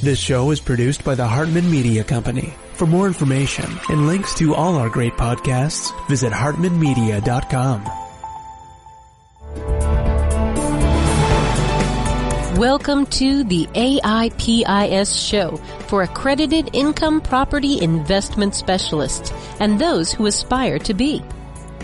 This show is produced by the Hartman Media Company. For more information and links to all our great podcasts, visit hartmanmedia.com. Welcome to the AIPIS show for accredited income property investment specialists and those who aspire to be.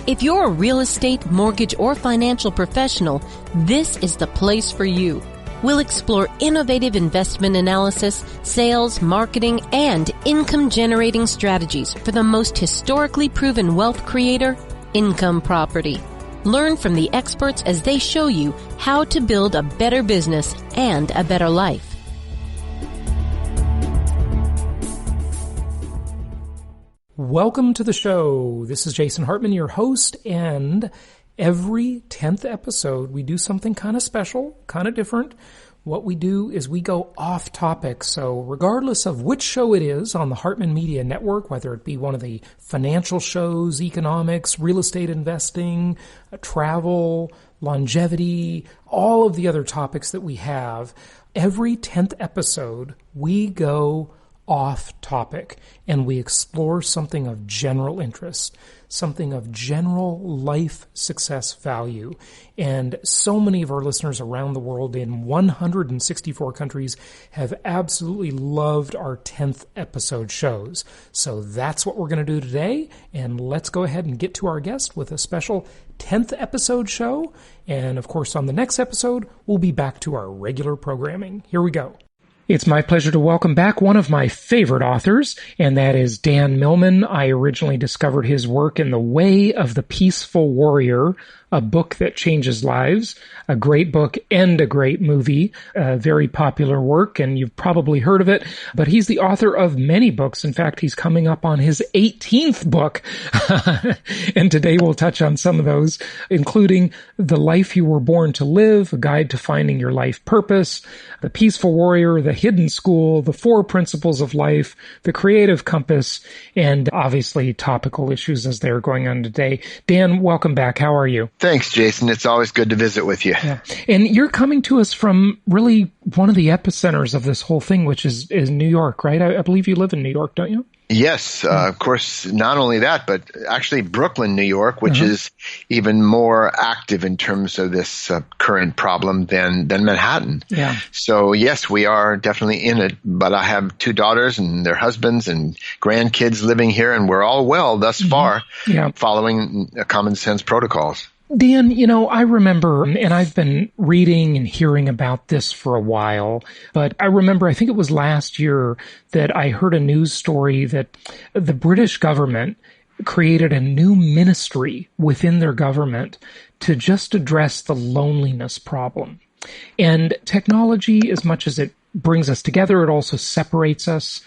If you're a real estate, mortgage, or financial professional, this is the place for you. We'll explore innovative investment analysis, sales, marketing, and income-generating strategies for the most historically proven wealth creator, income property. Learn from the experts as they show you how to build a better business and a better life. Welcome to the show. This is Jason Hartman, your host, and every 10th episode, we do something kind of special, kind of different. What we do is we go off topic. So regardless of which show it is on the Hartman Media Network, whether it be one of the financial shows, economics, real estate investing, travel, longevity, all of the other topics that we have, every 10th episode, we go off topic and we explore something of general interest, something of general life success value. And so many of our listeners around the world in 164 countries have absolutely loved our 10th episode shows. So that's what we're going to do today. And let's go ahead and get to our guest with a special 10th episode show. And of course, on the next episode, we'll be back to our regular programming. Here we go. It's my pleasure to welcome back one of my favorite authors, and that is Dan Millman. I originally discovered his work in The Way of the Peaceful Warrior, a book that changes lives, a great book and a great movie, a very popular work, and you've probably heard of it. But he's the author of many books. In fact, he's coming up on his 18th book. And today we'll touch on some of those, including The Life You Were Born to Live, A Guide to Finding Your Life Purpose, The Peaceful Warrior, The Hidden School, The Four Principles of Life, The Creative Compass, and obviously topical issues as they're going on today. Dan, welcome back. How are you? Thanks, Jason. It's always good to visit with you. Yeah. And you're coming to us from really one of the epicenters of this whole thing, which is New York, right? I believe you live in New York, don't you? Yes, of course, not only that, but actually Brooklyn, New York, which is even more active in terms of this current problem than Manhattan. Yeah. So yes, we are definitely in it, but I have two daughters and their husbands and grandkids living here, and we're all well thus far, following common sense protocols. Dan, I remember, and I've been reading and hearing about this for a while, but I remember, I think it was last year that I heard a news story that the British government created a new ministry within their government to just address the loneliness problem. And technology, as much as it brings us together, it also separates us.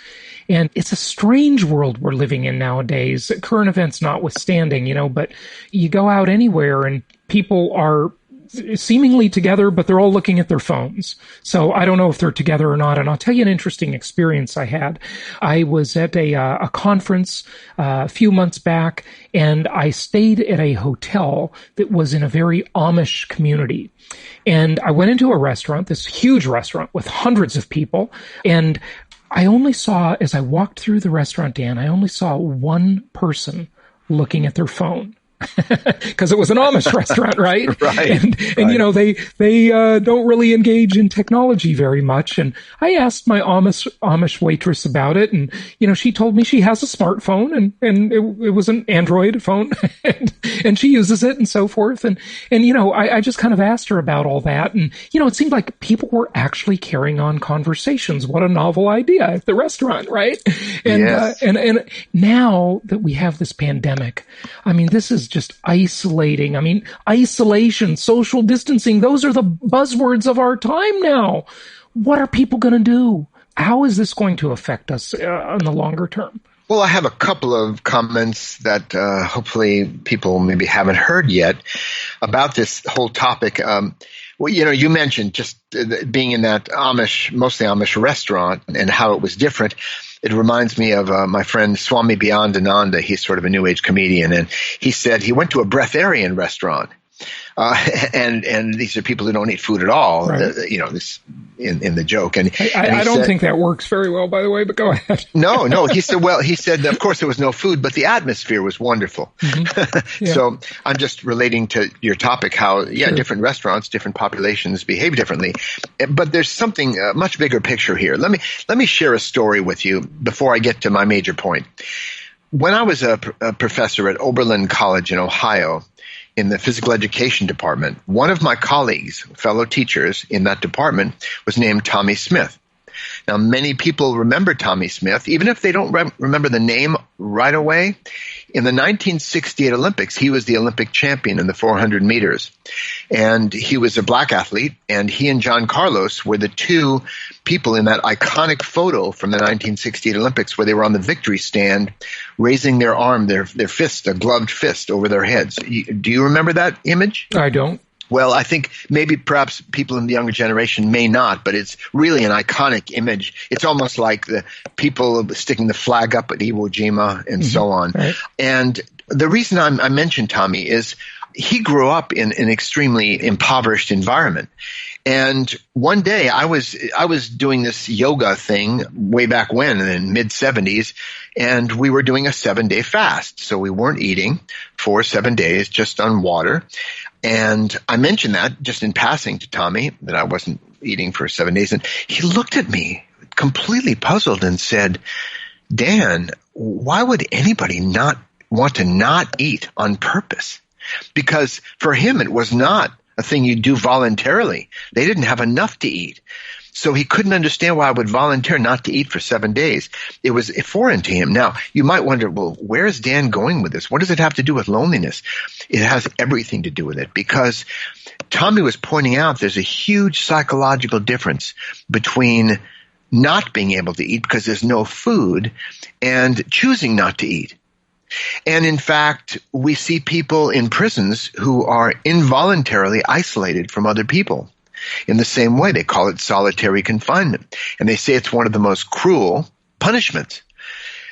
And it's a strange world we're living in nowadays, current events notwithstanding, but you go out anywhere and people are seemingly together, but they're all looking at their phones. So I don't know if they're together or not. And I'll tell you an interesting experience I had. I was at a conference a few months back, and I stayed at a hotel that was in a very Amish community. And I went into a restaurant, this huge restaurant with hundreds of people, and I only saw, as I walked through the restaurant, Dan, I only saw one person looking at their phone. Because it was an Amish restaurant, right? Right. And they don't really engage in technology very much. And I asked my Amish waitress about it, and she told me she has a smartphone, and it was an Android phone, and she uses it and so forth. And I just kind of asked her about all that, and it seemed like people were actually carrying on conversations. What a novel idea at the restaurant, right? And yes. And now that we have this pandemic, I mean, this is just isolating. I mean, isolation, social distancing, those are the buzzwords of our time now. What are people going to do? How is this going to affect us in the longer term? Well, I have a couple of comments that hopefully people maybe haven't heard yet about this whole topic. Well, you mentioned just being in that mostly Amish restaurant and how it was different. It reminds me of my friend Swami Beyondananda. He's sort of a New Age comedian, and he said he went to a breatharian restaurant. And these are people who don't eat food at all, right. This in the joke. And I don't think that works very well, by the way, but go ahead. No, he said, of course there was no food, but the atmosphere was wonderful. Mm-hmm. Yeah. So I'm just relating to your topic, how, sure. Different restaurants, different populations behave differently. But there's something, a much bigger picture here. Let me share a story with you before I get to my major point. When I was a professor at Oberlin College in Ohio, in the physical education department, one of my colleagues, fellow teachers in that department, was named Tommy Smith. Now, many people remember Tommy Smith, even if they don't remember the name right away. In the 1968 Olympics, he was the Olympic champion in the 400 meters. And he was a black athlete, and he and John Carlos were the two people in that iconic photo from the 1968 Olympics where they were on the victory stand, raising their arm, their fist, a gloved fist over their heads. Do you remember that image? I don't. Well, I think perhaps people in the younger generation may not, but it's really an iconic image. It's almost like the people sticking the flag up at Iwo Jima and so on. Right. And the reason I mentioned Tommy is he grew up in an extremely impoverished environment. And one day I was doing this yoga thing way back when, in the mid-70s, and we were doing a 7-day fast. So we weren't eating for 7 days, just on water. And I mentioned that just in passing to Tommy, that I wasn't eating for 7 days. And he looked at me completely puzzled and said, Dan, why would anybody not want to not eat on purpose? Because for him, it was not a thing you do voluntarily. They didn't have enough to eat. So he couldn't understand why I would volunteer not to eat for 7 days. It was foreign to him. Now, you might wonder, well, where is Dan going with this? What does it have to do with loneliness? It has everything to do with it, because Tommy was pointing out there's a huge psychological difference between not being able to eat because there's no food and choosing not to eat. And in fact, we see people in prisons who are involuntarily isolated from other people. In the same way, they call it solitary confinement. And they say it's one of the most cruel punishments,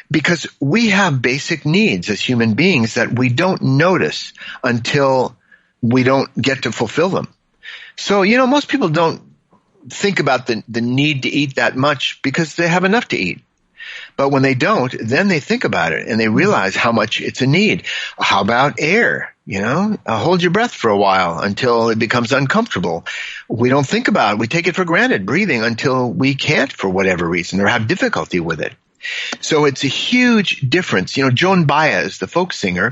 because we have basic needs as human beings that we don't notice until we don't get to fulfill them. So, most people don't think about the need to eat that much because they have enough to eat. But when they don't, then they think about it and they realize how much it's a need. How about air? Hold your breath for a while until it becomes uncomfortable. We don't think about it. We take it for granted, breathing, until we can't for whatever reason or have difficulty with it. So it's a huge difference. Joan Baez, the folk singer,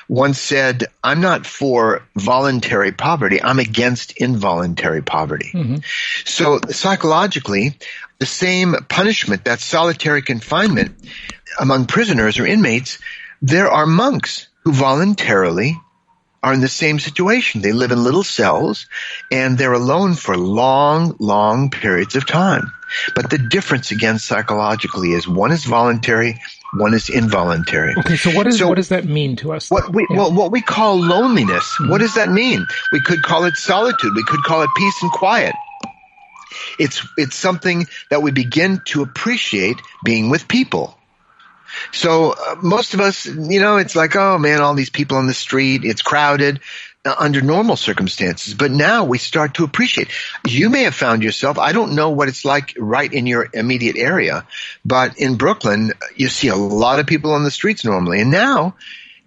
once said, I'm not for voluntary poverty. I'm against involuntary poverty. Mm-hmm. So psychologically, the same punishment, that solitary confinement among prisoners or inmates, there are monks who voluntarily are in the same situation. They live in little cells and they're alone for long, long periods of time. But the difference again psychologically is one is voluntary, one is involuntary. Okay, so what does that mean to us? What we call loneliness, mm-hmm. What does that mean? We could call it solitude. We could call it peace and quiet. It's something that we begin to appreciate being with people. So most of us, it's like, oh man, all these people on the street, it's crowded under normal circumstances. But now we start to appreciate. You may have found yourself, I don't know what it's like right in your immediate area, but in Brooklyn, you see a lot of people on the streets normally. And now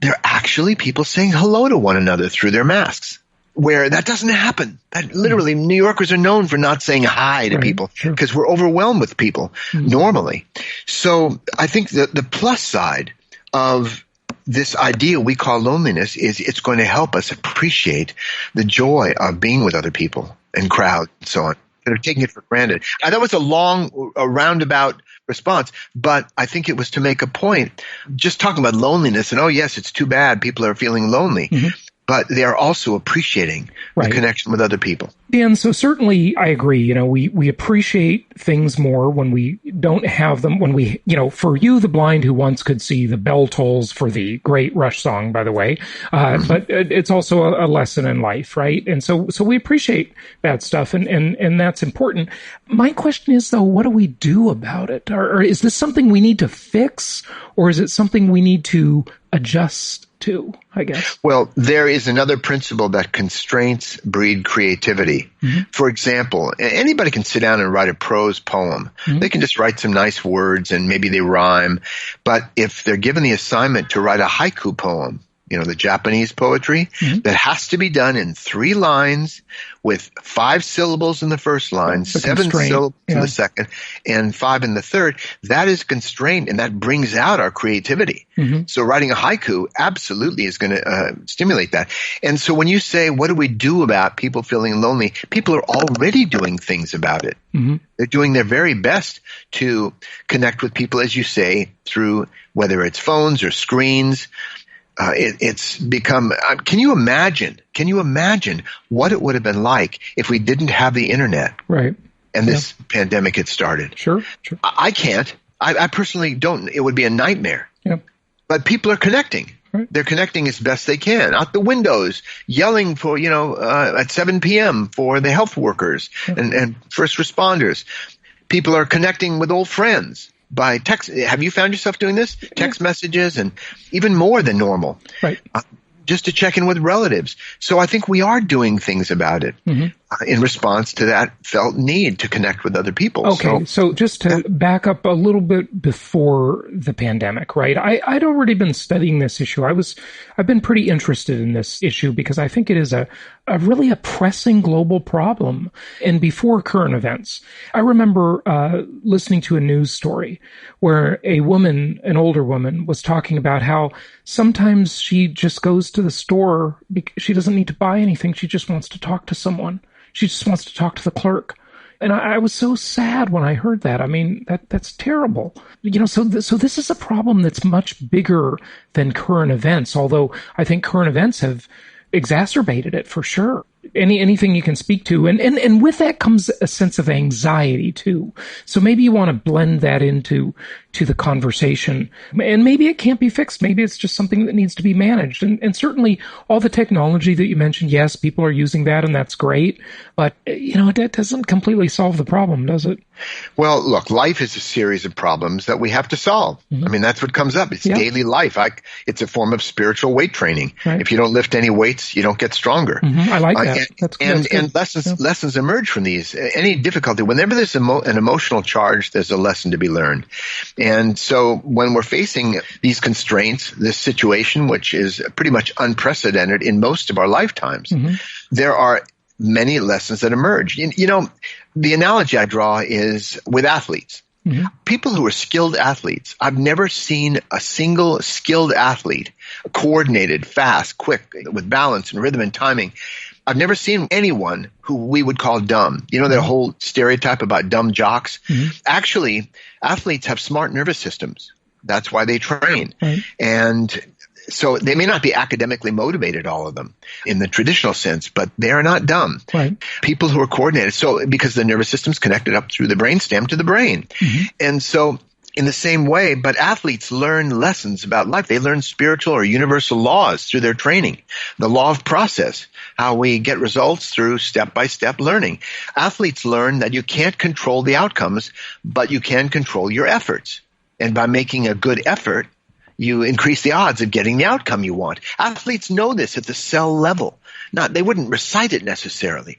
there are actually people saying hello to one another through their masks, where that doesn't happen. That literally, New Yorkers are known for not saying hi to people because we're overwhelmed with people normally. So I think that the plus side of this idea we call loneliness is it's going to help us appreciate the joy of being with other people and crowds and so on. They're taking it for granted. That was a roundabout response, but I think it was to make a point, just talking about loneliness and, oh yes, it's too bad people are feeling lonely. Mm-hmm. But they are also appreciating the connection with other people. Dan, so certainly I agree. We appreciate things more when we don't have them. When we, for you, the blind who once could see the bell tolls for the great Rush song, by the way. But it's also a lesson in life, right? And so we appreciate that stuff, and that's important. My question is, though, what do we do about it? Or is this something we need to fix, or is it something we need to adjust too, I guess. Well, there is another principle that constraints breed creativity. Mm-hmm. For example, anybody can sit down and write a prose poem. Mm-hmm. They can just write some nice words and maybe they rhyme. But if they're given the assignment to write a haiku poem, the Japanese poetry, mm-hmm. that has to be done in 3 lines with 5 syllables in the first line, 7 syllables in the second, and 5 in the third, that is constrained and that brings out our creativity. Mm-hmm. So writing a haiku absolutely is going to stimulate that. And so when you say, what do we do about people feeling lonely? People are already doing things about it. Mm-hmm. They're doing their very best to connect with people, as you say, through whether it's phones or screens. It's become, can you imagine what it would have been like if we didn't have the internet? Right. And this pandemic had started. Sure. I can't. I personally don't. It would be a nightmare. Yeah. But people are connecting. Right. They're connecting as best they can out the windows, yelling for, at 7 p.m. for the health workers and first responders. People are connecting with old friends. By text. Have you found yourself doing this? Text messages and even more than normal. Right. Just to check in with relatives. So I think we are doing things about it in response to that felt need to connect with other people. Okay, so just to back up a little bit before the pandemic, right? I'd already been studying this issue. I've been pretty interested in this issue because I think it is a really pressing global problem. And before current events, I remember listening to a news story where a woman, an older woman, was talking about how sometimes she just goes to the store because she doesn't need to buy anything. She just wants to talk to someone. She just wants to talk to the clerk. And I was so sad when I heard that. I mean, that's terrible. So this is a problem that's much bigger than current events, although I think current events have exacerbated it for sure. Anything you can speak to. And with that comes a sense of anxiety too. So maybe you want to blend that into the conversation. And maybe it can't be fixed. Maybe it's just something that needs to be managed. And certainly all the technology that you mentioned, yes, people are using that and that's great. But, that doesn't completely solve the problem, does it? Well, look, life is a series of problems that we have to solve. Mm-hmm. I mean, that's what comes up. It's daily life. It's a form of spiritual weight training. Right. If you don't lift any weights, you don't get stronger. Mm-hmm. I like that. And lessons emerge from these. Any difficulty, whenever there's an emotional charge, there's a lesson to be learned. And so when we're facing these constraints, this situation, which is pretty much unprecedented in most of our lifetimes, there are many lessons that emerge. The analogy I draw is with athletes. Mm-hmm. People who are skilled athletes. I've never seen a single skilled athlete, coordinated, fast, quick, with balance and rhythm and timing. I've never seen anyone who we would call dumb. That whole stereotype about dumb jocks. Mm-hmm. Actually, athletes have smart nervous systems. That's why they train. Right. And so they may not be academically motivated, all of them, in the traditional sense, but they are not dumb. Right. People who are coordinated. So because the nervous system's connected up through the brainstem to the brain. Mm-hmm. And so in the same way, but athletes learn lessons about life. They learn spiritual or universal laws through their training. The law of process, how we get results through step-by-step learning. Athletes learn that you can't control the outcomes, but you can control your efforts. And by making a good effort, you increase the odds of getting the outcome you want. Athletes know this at the cell level. They wouldn't recite it necessarily.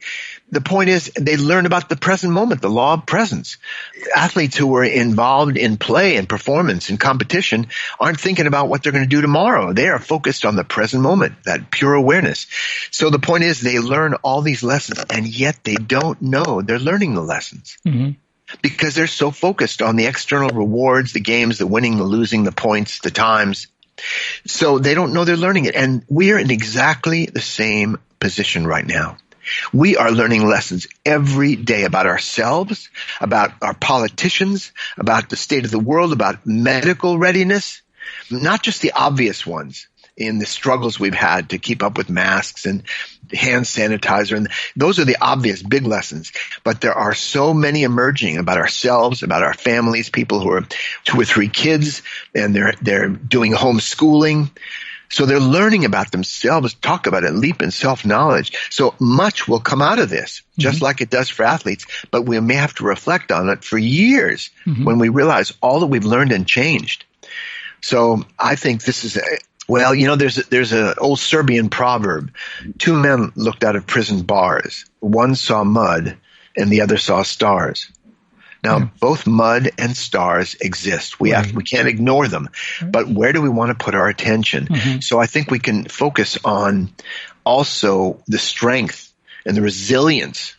The point is they learn about the present moment, the law of presence. Athletes who are involved in play and performance and competition aren't thinking about what they're going to do tomorrow. They are focused on the present moment, that pure awareness. So the point is they learn all these lessons, and yet they don't know they're learning the lessons. Mm-hmm. Because they're so focused on the external rewards, the games, the winning, the losing, the points, the times. So they don't know they're learning it. And we're in exactly the same position right now. We are learning lessons every day about ourselves, about our politicians, about the state of the world, about medical readiness, not just the obvious ones in the struggles we've had to keep up with masks and hand sanitizer. And those are the obvious big lessons. But there are so many emerging about ourselves, about our families, people who are 2 or 3 kids, and they're doing homeschooling. So they're learning about themselves, talk about it, leap in self-knowledge. So much will come out of this, just like it does for athletes, but we may have to reflect on it for years when we realize all that we've learned and changed. So I think this is Well, there's an old Serbian proverb. Two men looked out of prison bars. One saw mud and the other saw stars. Now, both mud and stars exist. We can't ignore them. But where do we want to put our attention? So I think we can focus on also the strength and the resilience,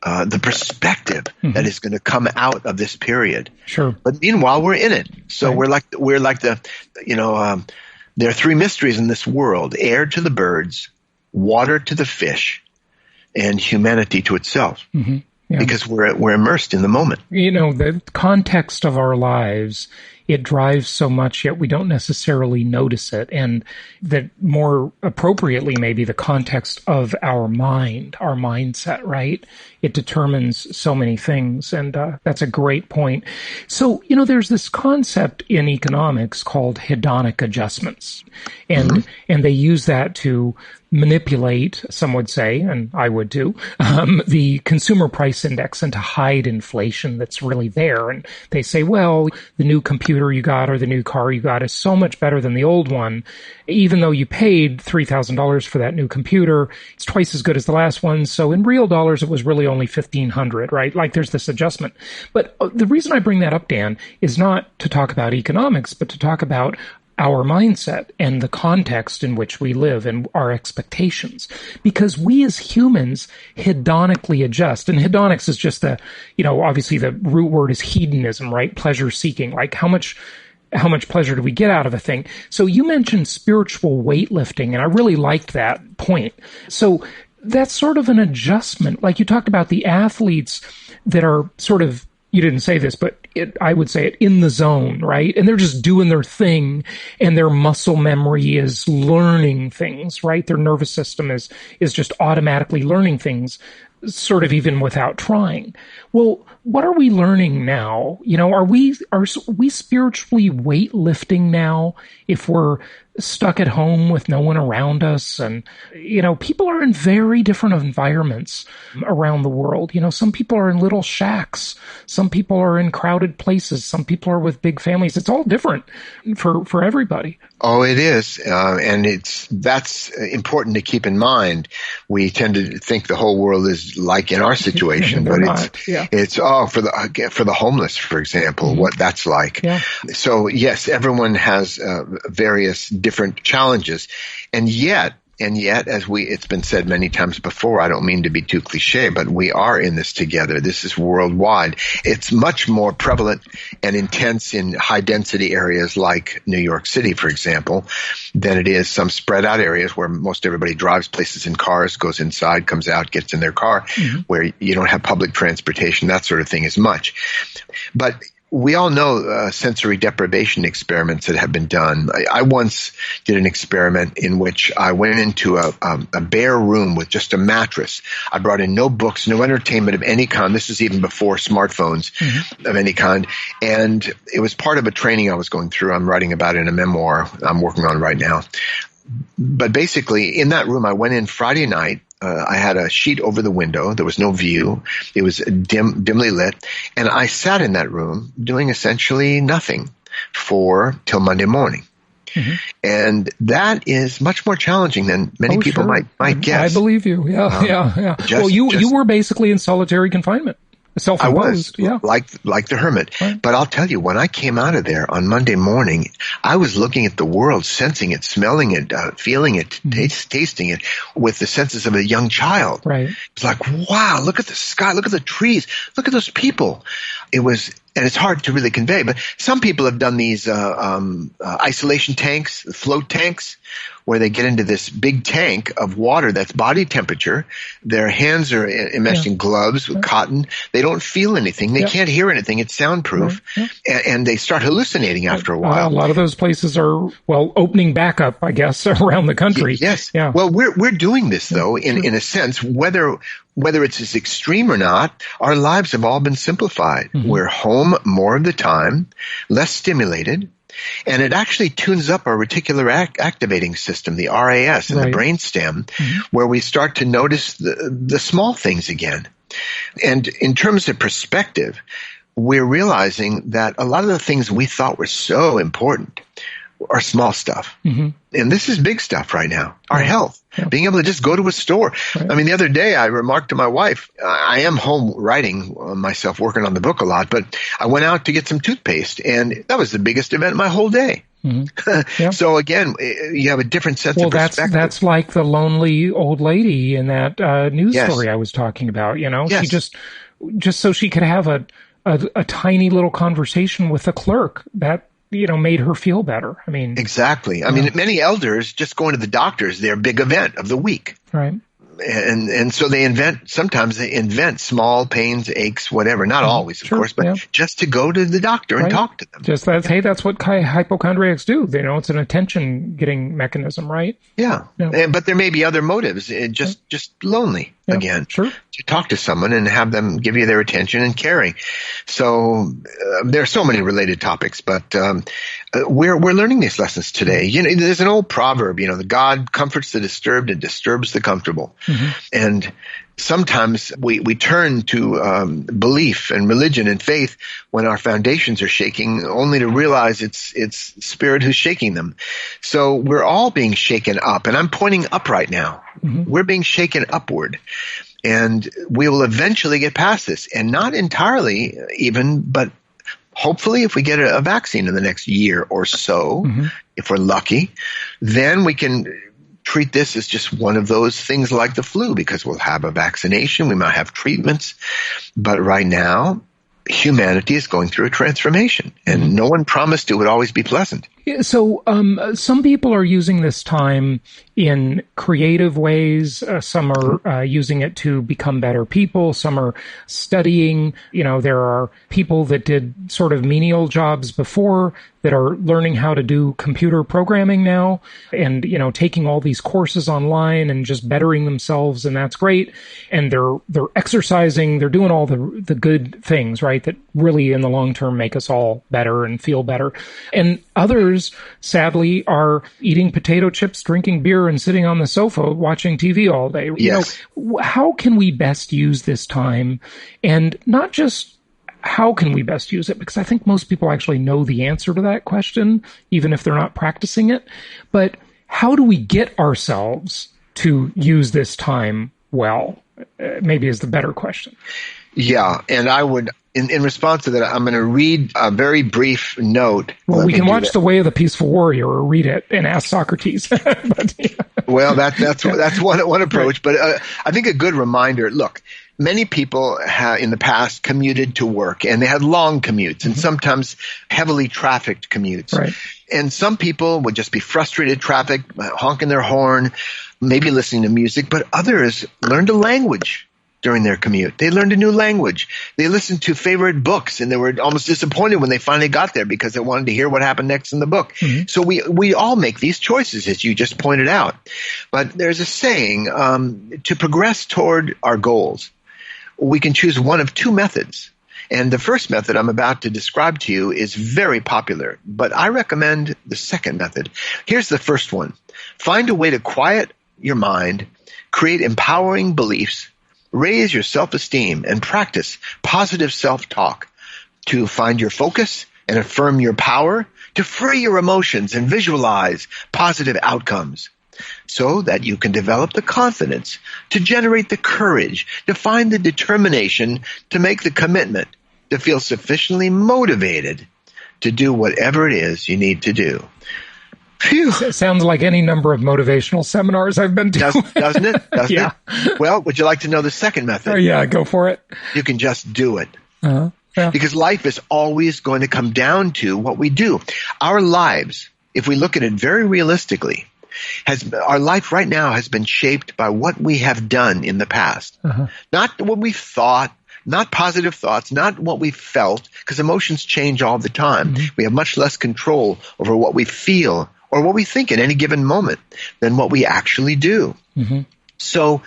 the perspective that is going to come out of this period. Sure. But meanwhile, we're in it. So we're like there are three mysteries in this world: air to the birds, water to the fish, and humanity to itself. Yeah. Because we're immersed in the moment. The context of our lives, it drives so much, yet we don't necessarily notice it. And that more appropriately, maybe the context of our mind, our mindset, right? It determines so many things. And that's a great point. So, there's this concept in economics called hedonic adjustments. And they use that to manipulate, some would say, and I would too, the consumer price index and to hide inflation that's really there. And they say, well, the new computer you got or the new car you got is so much better than the old one. Even though you paid $3,000 for that new computer, it's twice as good as the last one. So in real dollars, it was really only $1,500, right? Like there's this adjustment. But the reason I bring that up, Dan, is not to talk about economics, but to talk about our mindset and the context in which we live and our expectations. Because we as humans hedonically adjust. And hedonics is just obviously the root word is hedonism, right? Pleasure seeking. Like how much pleasure do we get out of a thing? So you mentioned spiritual weightlifting, and I really liked that point. So that's sort of an adjustment. Like you talked about the athletes that are sort of, you didn't say this, but I would say it, in the zone, right? And they're just doing their thing, and their muscle memory is learning things, right? Their nervous system is just automatically learning things, sort of even without trying. Well, what are we learning now? Are we spiritually weightlifting now if we're stuck at home with no one around us? And, people are in very different environments around the world. Some people are in little shacks. Some people are in crowded places. Some people are with big families. It's all different for everybody. Oh, it is. And that's important to keep in mind. We tend to think the whole world is like in our situation, but it's for the homeless, for example, what that's like. Yeah. So yes, everyone has various different challenges, and yet, as it's been said many times before, I don't mean to be too cliche, but we are in this together. This is worldwide. It's much more prevalent and intense in high density areas like New York City, for example, than it is some spread out areas where most everybody drives places in cars, goes inside, comes out, gets in their car, where you don't have public transportation, that sort of thing as much. But we all know sensory deprivation experiments that have been done. I once did an experiment in which I went into a bare room with just a mattress. I brought in no books, no entertainment of any kind. This is even before smartphones of any kind. And it was part of a training I was going through. I'm writing about it in a memoir I'm working on right now. But basically, in that room, I went in Friday night. I had a sheet over the window. There was no view. It was dimly lit. And I sat in that room doing essentially nothing till Monday morning. And that is much more challenging than many people might guess. I believe you. Yeah. You were basically in solitary confinement. Self-imposed, I was, like the hermit. Right. But I'll tell you, when I came out of there on Monday morning, I was looking at the world, sensing it, smelling it, feeling it, tasting it with the senses of a young child. Right. It's like, wow, look at the sky, look at the trees, look at those people. And it's hard to really convey, but some people have done these isolation tanks, float tanks, where they get into this big tank of water that's body temperature. Their hands are enmeshed in gloves with cotton. They don't feel anything. They can't hear anything. It's soundproof. And they start hallucinating after a while. A lot of those places are, opening back up, I guess, around the country. Yes. Yeah. Well, we're doing this, though, in a sense, whether it's as extreme or not, our lives have all been simplified. We're home more of the time, less stimulated. And it actually tunes up our reticular activating system, the RAS, in the brainstem, where we start to notice the small things again. And in terms of perspective, we're realizing that a lot of the things we thought were so important are small stuff. Mm-hmm. And this is big stuff right now. Our health. Yeah. Being able to just go to a store. Right. I mean, the other day I remarked to my wife, I am home writing myself, working on the book a lot, but I went out to get some toothpaste, and that was the biggest event of my whole day. Mm-hmm. Yep. So again, you have a different sense of perspective. That's like the lonely old lady in that news story I was talking about. She just so she could have a tiny little conversation with a clerk that made her feel better. I mean, exactly. I mean, many elders just going to the doctor is their big event of the week. Right. And so sometimes they invent small pains, aches, whatever. Not always, of course, but just to go to the doctor and talk to them. That's what hypochondriacs do. It's an attention getting mechanism, right? Yeah. But there may be other motives. Just lonely again. Sure. To talk to someone and have them give you their attention and caring. So there are so many related topics, but we're learning these lessons today. There's an old proverb, the God comforts the disturbed and disturbs the comfortable. Mm-hmm. And sometimes we turn to belief and religion and faith when our foundations are shaking, only to realize it's spirit who's shaking them. So we're all being shaken up, and I'm pointing up right now. Mm-hmm. We're being shaken upward. And we will eventually get past this, and not entirely even, but hopefully if we get a vaccine in the next year or so, if we're lucky, then we can treat this as just one of those things like the flu, because we'll have a vaccination, we might have treatments. But right now, humanity is going through a transformation, and no one promised it would always be pleasant. So some people are using this time in creative ways. Some are using it to become better people. Some are studying. There are people that did sort of menial jobs before that are learning how to do computer programming now, and taking all these courses online and just bettering themselves, and that's great. And they're exercising. They're doing all the good things, right, that really in the long term make us all better and feel better. And others, sadly, are eating potato chips, drinking beer, and sitting on the sofa watching TV all day. Yes. How can we best use this time? And not just how can we best use it, because I think most people actually know the answer to that question, even if they're not practicing it. But how do we get ourselves to use this time well? Maybe is the better question. Yeah, and I would, in response to that, I'm going to read a very brief note. Well, we can watch The Way of the Peaceful Warrior or read it and ask Socrates. But, well, that's one approach. But I think a good reminder, look, many people have in the past commuted to work, and they had long commutes and sometimes heavily trafficked commutes. Right. And some people would just be frustrated traffic, honking their horn, maybe listening to music, but others learned a language during their commute. They learned a new language. They listened to favorite books, and they were almost disappointed when they finally got there because they wanted to hear what happened next in the book. Mm-hmm. So we all make these choices, as you just pointed out. But there's a saying, to progress toward our goals, we can choose one of two methods. And the first method I'm about to describe to you is very popular, but I recommend the second method. Here's the first one. Find a way to quiet your mind, create empowering beliefs, raise your self-esteem, and practice positive self-talk to find your focus and affirm your power, to free your emotions and visualize positive outcomes so that you can develop the confidence to generate the courage, to find the determination to make the commitment, to feel sufficiently motivated to do whatever it is you need to do. Phew. It sounds like any number of motivational seminars I've been to. Doesn't it? Yeah. Well, would you like to know the second method? Yeah, go for it. You can just do it. Uh-huh. Yeah. Because life is always going to come down to what we do. Our lives, if we look at it very realistically, our life right now has been shaped by what we have done in the past. Uh-huh. Not what we thought, not positive thoughts, not what we felt, because emotions change all the time. Mm-hmm. We have much less control over what we feel or what we think at any given moment than what we actually do. Mm-hmm. So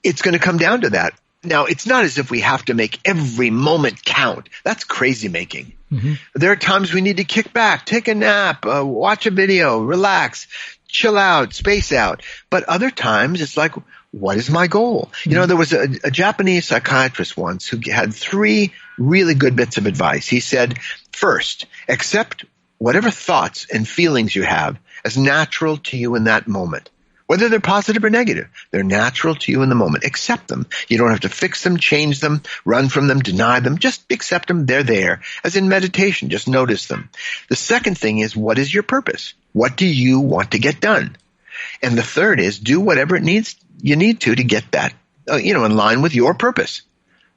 it's going to come down to that. Now, it's not as if we have to make every moment count. That's crazy making. Mm-hmm. There are times we need to kick back, take a nap, watch a video, relax, chill out, space out. But other times it's like, what is my goal? Mm-hmm. You know, there was a Japanese psychiatrist once who had 3 really good bits of advice. He said, first, accept whatever thoughts and feelings you have as natural to you in that moment. Whether they're positive or negative, they're natural to you in the moment. Accept them. You don't have to fix them, change them, run from them, deny them. Just accept them. They're there. As in meditation, just notice them. The second thing is, what is your purpose? What do you want to get done? And the third is, do whatever you need to get that, in line with your purpose.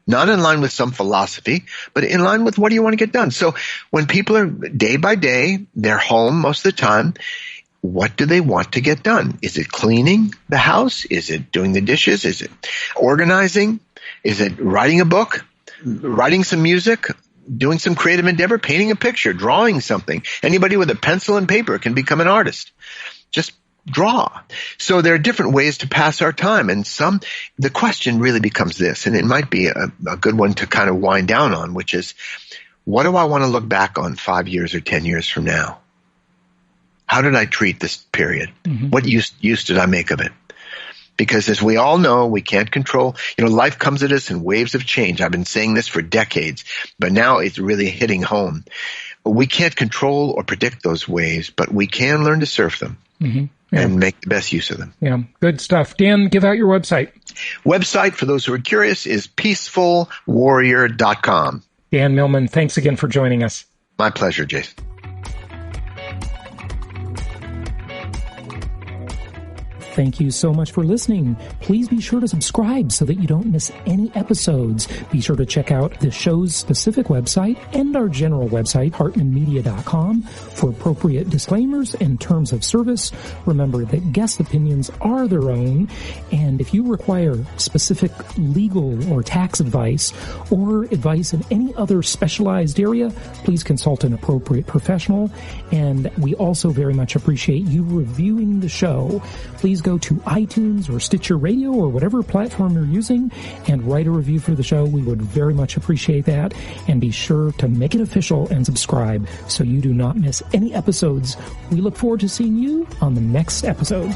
Not in line with some philosophy, but in line with what do you want to get done. So when people are day by day, they're home most of the time, what do they want to get done? Is it cleaning the house? Is it doing the dishes? Is it organizing? Is it writing a book? Writing some music? Doing some creative endeavor? Painting a picture? Drawing something? Anybody with a pencil and paper can become an artist. Just draw. So there are different ways to pass our time. And the question really becomes this, and it might be a good one to kind of wind down on, which is, what do I want to look back on 5 years or 10 years from now? How did I treat this period? Mm-hmm. What use did I make of it? Because as we all know, we can't control, life comes at us in waves of change. I've been saying this for decades, but now it's really hitting home. We can't control or predict those waves, but we can learn to surf them. Mm-hmm. Yeah. And make the best use of them. Yeah, good stuff. Dan, give out your website. Website, for those who are curious, is peacefulwarrior.com. Dan Millman, thanks again for joining us. My pleasure, Jason. Thank you so much for listening. Please be sure to subscribe so that you don't miss any episodes. Be sure to check out the show's specific website and our general website, hartmanmedia.com, for appropriate disclaimers and terms of service. Remember that guest opinions are their own, and if you require specific legal or tax advice or advice in any other specialized area, please consult an appropriate professional. And we also very much appreciate you reviewing the show. Please go to iTunes or Stitcher Radio or whatever platform you're using and write a review for the show. We would very much appreciate that. And be sure to make it official and subscribe so you do not miss any episodes. We look forward to seeing you on the next episode.